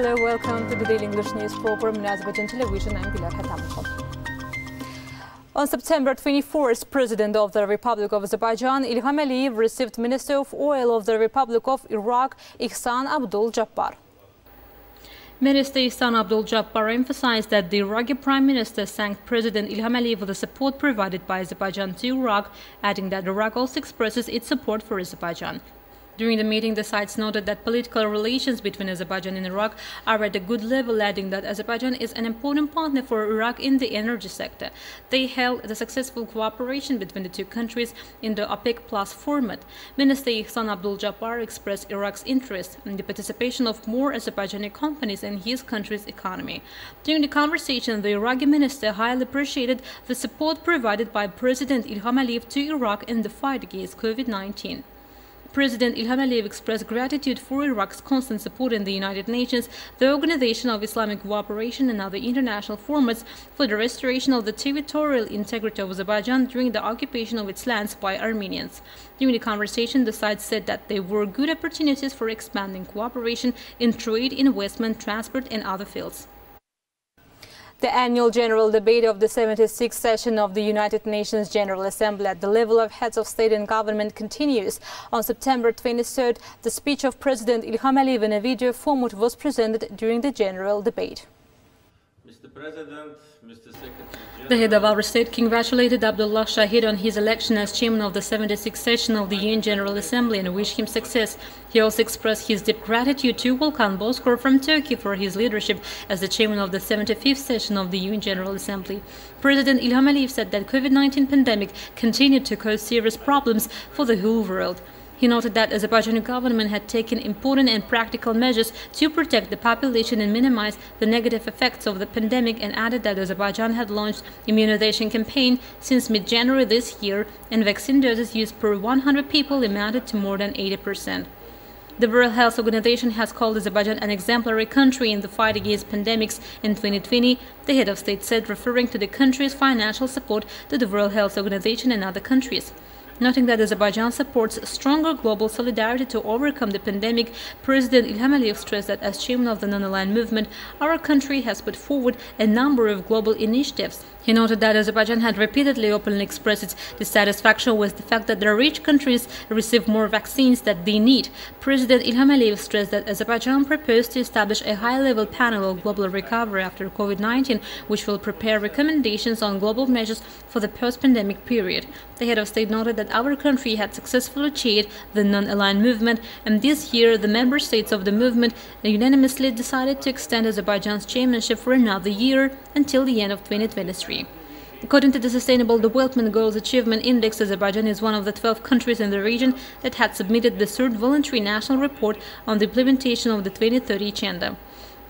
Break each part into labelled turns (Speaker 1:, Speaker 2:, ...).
Speaker 1: Hello, welcome to the Daily English News program in Azerbaijan Television. I'm Pilar Hatamkov. On September 24th, President of the Republic of Azerbaijan, Ilham Aliyev, received Minister of Oil of the Republic of Iraq, Ihsan Abdul Jabbar. Minister Ihsan Abdul Jabbar emphasized that the Iraqi Prime Minister thanked President Ilham Aliyev for the support provided by Azerbaijan to Iraq, adding that Iraq also expresses its support for Azerbaijan. During the meeting, the sides noted that political relations between Azerbaijan and Iraq are at a good level, adding that Azerbaijan is an important partner for Iraq in the energy sector. They hailed the successful cooperation between the two countries in the OPEC Plus format. Minister Ihsan Abdul Jabbar expressed Iraq's interest in the participation of more Azerbaijani companies in his country's economy. During the conversation, the Iraqi minister highly appreciated the support provided by President Ilham Aliyev to Iraq in the fight against COVID-19. President Ilham Aliyev expressed gratitude for Iraq's constant support in the United Nations, the Organization of Islamic Cooperation and other international formats for the restoration of the territorial integrity of Azerbaijan during the occupation of its lands by Armenians. During the conversation, the sides said that there were good opportunities for expanding cooperation in trade, investment, transport and other fields. The annual general debate of the 76th session of the United Nations General Assembly at the level of heads of state and government continues. On September 23rd, the speech of President Ilham Aliyev in a video format was presented during the general debate.
Speaker 2: Mr. President, Mr. Secretary General.
Speaker 1: The head of our state congratulated Abdullah Shahid on his election as chairman of the 76th session of the UN General Assembly and wished him success. He also expressed his deep gratitude to Volkan Bozkır from Turkey for his leadership as the chairman of the 75th session of the UN General Assembly. President Ilham Aliyev said that COVID-19 pandemic continued to cause serious problems for the whole world. He noted that Azerbaijani government had taken important and practical measures to protect the population and minimize the negative effects of the pandemic, and added that Azerbaijan had launched immunization campaign since mid-January this year, and vaccine doses used per 100 people amounted to more than 80%. The World Health Organization has called Azerbaijan an exemplary country in the fight against pandemics in 2020, the head of state said, referring to the country's financial support to the World Health Organization and other countries. Noting that Azerbaijan supports stronger global solidarity to overcome the pandemic, President Ilham Aliyev stressed that as chairman of the Non-Aligned Movement, our country has put forward a number of global initiatives. He noted that Azerbaijan had repeatedly openly expressed its dissatisfaction with the fact that the rich countries receive more vaccines than they need. President Ilham Aliyev stressed that Azerbaijan proposed to establish a high-level panel on global recovery after COVID-19, which will prepare recommendations on global measures for the post-pandemic period. The head of state noted that our country had successfully achieved the Non-Aligned Movement, and this year the member states of the movement unanimously decided to extend Azerbaijan's chairmanship for another year until the end of 2023. According to the Sustainable Development Goals Achievement Index, Azerbaijan is one of the 12 countries in the region that had submitted the third voluntary national report on the implementation of the 2030 agenda.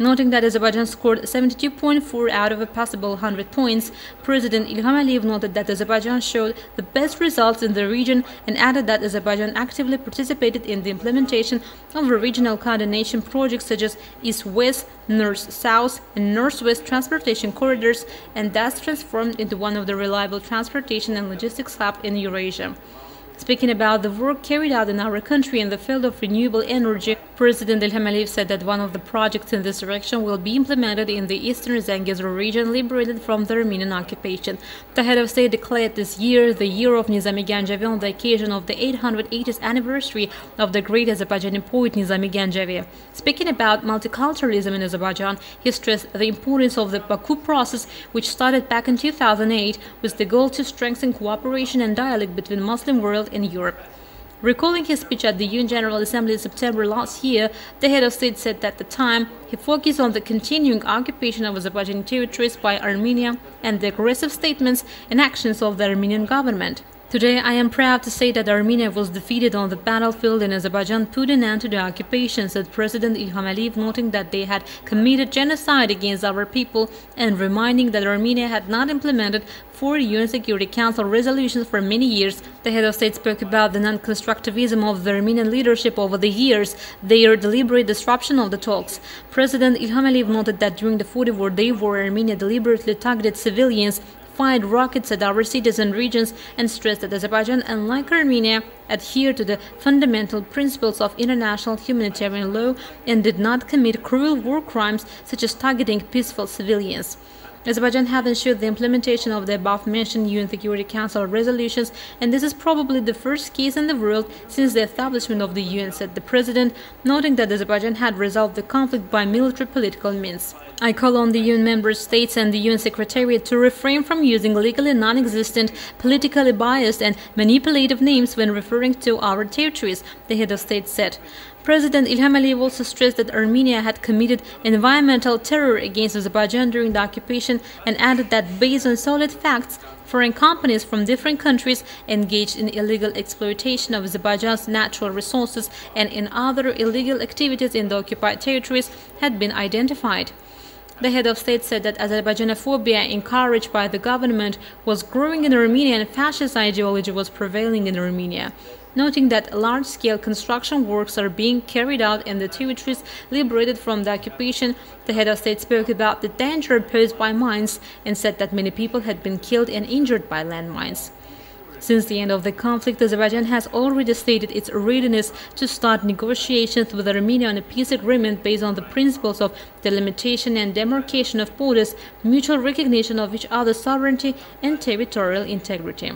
Speaker 1: Noting that Azerbaijan scored 72.4 out of a possible 100 points, President Ilham Aliyev noted that Azerbaijan showed the best results in the region and added that Azerbaijan actively participated in the implementation of regional coordination projects such as East-West, North-South and North-West transportation corridors, and thus transformed into one of the reliable transportation and logistics hubs in Eurasia. Speaking about the work carried out in our country in the field of renewable energy, President Ilham Aliyev said that one of the projects in this direction will be implemented in the eastern Zangezur region liberated from the Armenian occupation. The head of state declared this year the year of Nizami Ganjavi on the occasion of the 880th anniversary of the great Azerbaijani poet Nizami Ganjavi. Speaking about multiculturalism in Azerbaijan, he stressed the importance of the Baku process, which started back in 2008 with the goal to strengthen cooperation and dialogue between Muslim world in Europe. Recalling his speech at the UN General Assembly in September last year, the head of state said that at the time he focused on the continuing occupation of Azerbaijani territories by Armenia and the aggressive statements and actions of the Armenian government. Today, I am proud to say that Armenia was defeated on the battlefield and Azerbaijan put an end to the occupation, said President Ilham Aliyev, noting that they had committed genocide against our people and reminding that Armenia had not implemented 4 UN Security Council resolutions for many years. The head of state spoke about the non-constructivism of the Armenian leadership over the years, their deliberate disruption of the talks. President Ilham Aliyev noted that during the 44-day war, Armenia deliberately targeted civilians, fired rockets at our cities and regions and stressed that Azerbaijan, unlike Armenia, adhered to the fundamental principles of international humanitarian law and did not commit cruel war crimes such as targeting peaceful civilians. Azerbaijan has ensured the implementation of the above-mentioned UN Security Council resolutions, and this is probably the first case in the world since the establishment of the UN, said the president, noting that Azerbaijan had resolved the conflict by military political means. I call on the UN member states and the UN Secretariat to refrain from using legally non-existent, politically biased and manipulative names when referring to our territories, the head of state said. President Ilham Aliyev also stressed that Armenia had committed environmental terror against Azerbaijan during the occupation and added that based on solid facts, foreign companies from different countries engaged in illegal exploitation of Azerbaijan's natural resources and in other illegal activities in the occupied territories had been identified. The head of state said that Azerbaijanophobia encouraged by the government was growing in Armenia and fascist ideology was prevailing in Armenia, noting that large-scale construction works are being carried out in the territories liberated from the occupation. The head of state spoke about the danger posed by mines and said that many people had been killed and injured by landmines. Since the end of the conflict, Azerbaijan has already stated its readiness to start negotiations with Armenia on a peace agreement based on the principles of delimitation and demarcation of borders, mutual recognition of each other's sovereignty and territorial integrity.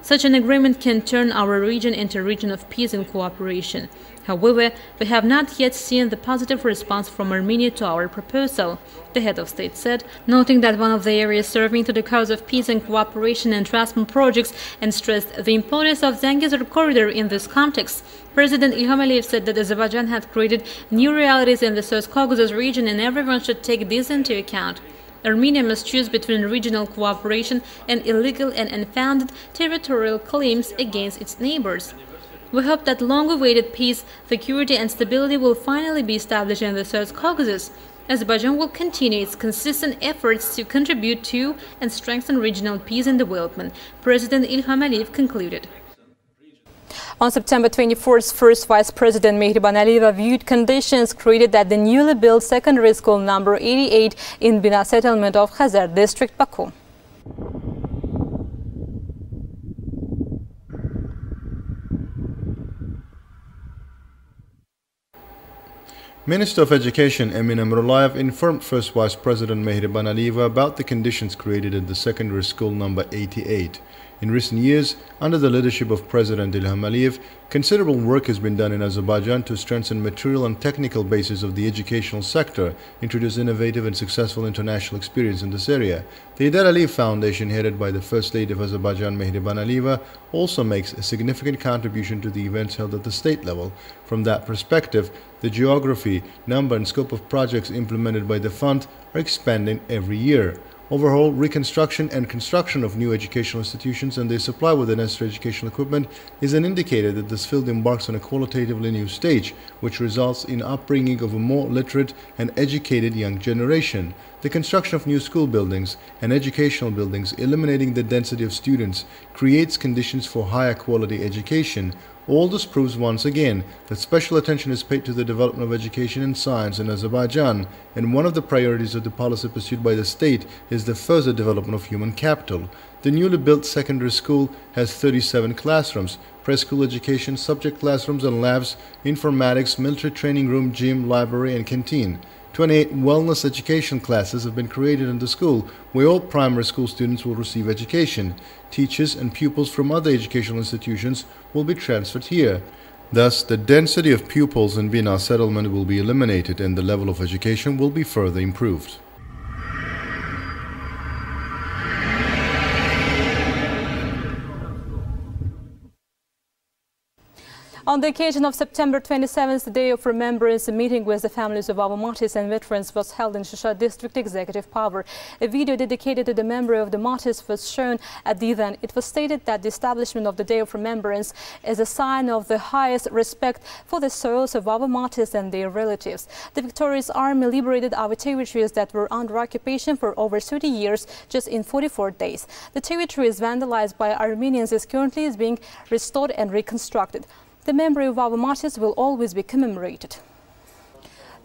Speaker 1: Such an agreement can turn our region into a region of peace and cooperation. However, we have not yet seen the positive response from Armenia to our proposal, the head of state said, noting that one of the areas serving to the cause of peace and cooperation and transport projects, and stressed the importance of Zangezur corridor in this context. President Ilham Aliyev said that Azerbaijan had created new realities in the South Caucasus region and everyone should take this into account. Armenia must choose between regional cooperation and illegal and unfounded territorial claims against its neighbors. We hope that long-awaited peace, security and stability will finally be established in the South Caucasus. Azerbaijan will continue its consistent efforts to contribute to and strengthen regional peace and development, President Ilham Aliyev concluded. On September 24th, First Vice President Mehriban Aliyeva viewed conditions created at the newly built secondary school number 88 in Bina settlement of Khazar district, Baku.
Speaker 3: Minister of Education Emin Emrullayev informed First Vice President Mehriban Aliyeva about the conditions created at the secondary school number 88. In recent years, under the leadership of President Ilham Aliyev, considerable work has been done in Azerbaijan to strengthen material and technical basis of the educational sector, introduce innovative and successful international experience in this area. The Heydar Aliyev Foundation, headed by the First Lady of Azerbaijan Mehriban Aliyeva, also makes a significant contribution to the events held at the state level. From that perspective, the geography, number and scope of projects implemented by the fund are expanding every year. Overhaul, reconstruction and construction of new educational institutions and their supply with the necessary educational equipment is an indicator that this field embarks on a qualitatively new stage, which results in upbringing of a more literate and educated young generation. The construction of new school buildings and educational buildings, eliminating the density of students, creates conditions for higher quality education. All this proves once again that special attention is paid to the development of education and science in Azerbaijan, and one of the priorities of the policy pursued by the state is the further development of human capital. The newly built secondary school has 37 classrooms, preschool education, subject classrooms and labs, informatics, military training room, gym, library and canteen. 28 wellness education classes have been created in the school, where all primary school students will receive education. Teachers and pupils from other educational institutions will be transferred here. Thus, the density of pupils in Bina settlement will be eliminated and the level of education will be further improved.
Speaker 1: On the occasion of September 27th, the Day of Remembrance, a meeting with the families of our martyrs and veterans was held in Shusha District Executive Power. A video dedicated to the memory of the martyrs was shown at the event. It was stated that the establishment of the Day of Remembrance is a sign of the highest respect for the souls of our martyrs and their relatives. The victorious army liberated our territories that were under occupation for over 30 years just in 44 days. The territory is vandalized by Armenians is currently being restored and reconstructed. The memory of our martyrs will always be commemorated.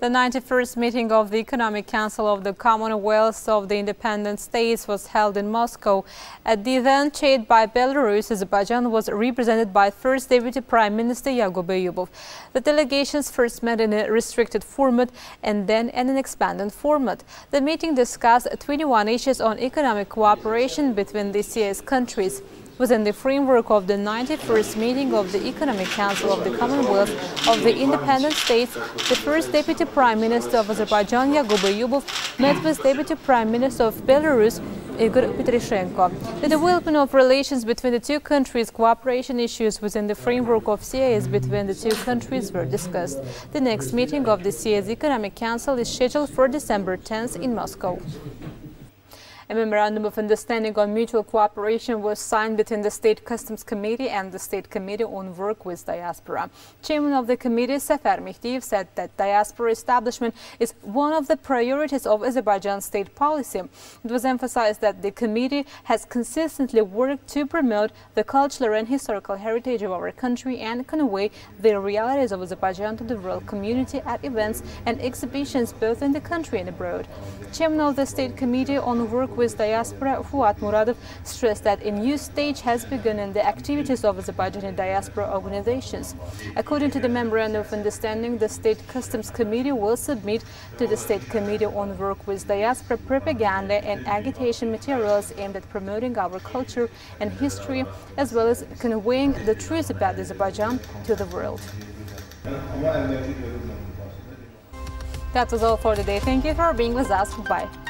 Speaker 1: The 91st meeting of the Economic Council of the Commonwealth of the Independent States was held in Moscow. At the event, chaired by Belarus, Azerbaijan was represented by First Deputy Prime Minister Yakub Ayubov. The delegations first met in a restricted format and then in an expanded format. The meeting discussed 21 issues on economic cooperation between the CIS countries. Within the framework of the 91st meeting of the Economic Council of the Commonwealth of the Independent States, the First Deputy Prime Minister of Azerbaijan, Yakub Ayubov, met with Deputy Prime Minister of Belarus, Igor Petroshenko. The development of relations between the two countries, cooperation issues within the framework of CIS between the two countries were discussed. The next meeting of the CIS Economic Council is scheduled for December 10th in Moscow. A memorandum of understanding on mutual cooperation was signed between the State Customs Committee and the State Committee on Work with Diaspora. Chairman of the committee, Safer Mehdiyev, said that diaspora establishment is one of the priorities of Azerbaijan's state policy. It was emphasized that the committee has consistently worked to promote the cultural and historical heritage of our country and convey the realities of Azerbaijan to the world community at events and exhibitions both in the country and abroad. Chairman of the State Committee on Work with Diaspora, Fuat Muradov, stressed that a new stage has begun in the activities of Azerbaijani diaspora organizations. According to the Memorandum of Understanding, the State Customs Committee will submit to the State Committee on Work with Diaspora propaganda and agitation materials aimed at promoting our culture and history, as well as conveying the truth about Azerbaijan to the world. That was all for today. Thank you for being with us. Bye.